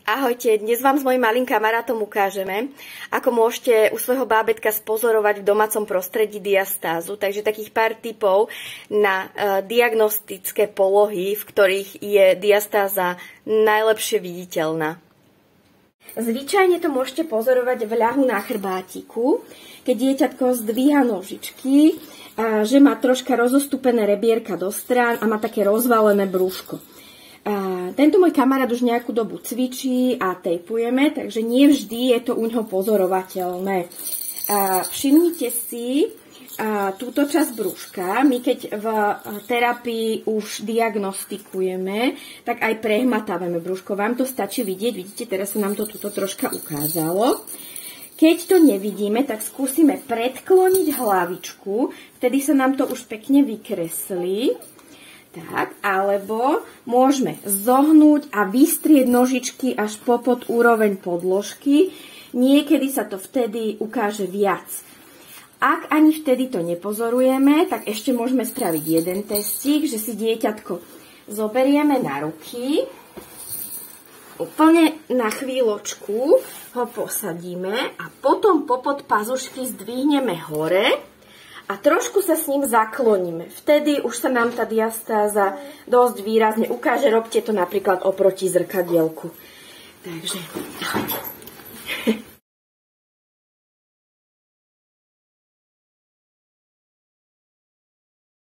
Ahojte, dnes vám s mojím malým kamarátom ukážeme, ako môžete u svojho bábätka spozorovať v domácom prostredí diastázu. Takže takých pár tipov na diagnostické polohy, v ktorých je diastáza najlepšie viditeľná. Zvyčajne to môžete pozorovať v ľahu na chrbátiku, keď dieťatko zdvíha nožičky, že má troška rozostúpené rebierka do strán a má také rozvalené brúško. Tento môj kamarát už nejakú dobu cvičí a tejpujeme, takže nie vždy je to u ňoho pozorovateľné. Všimnite si túto časť brúška. My keď v terapii už diagnostikujeme, tak aj prehmatávame brúško. Vám to stačí vidieť, vidíte, teraz sa nám to tuto troška ukázalo. Keď to nevidíme, tak skúsime predkloniť hlavičku, vtedy sa nám to už pekne vykreslí. Tak, alebo môžeme zohnúť a vystrieť nožičky až pod úroveň podložky. Niekedy sa to vtedy ukáže viac. Ak ani vtedy to nepozorujeme, tak ešte môžeme spraviť jeden testík, že si dieťatko zoberieme na ruky, úplne na chvíľočku ho posadíme a potom popod pazušky zdvihneme hore a trošku sa s ním zakloníme. Vtedy už sa nám tá diastáza dosť výrazne ukáže. Robte to napríklad oproti zrkadielku. Takže, ahojte.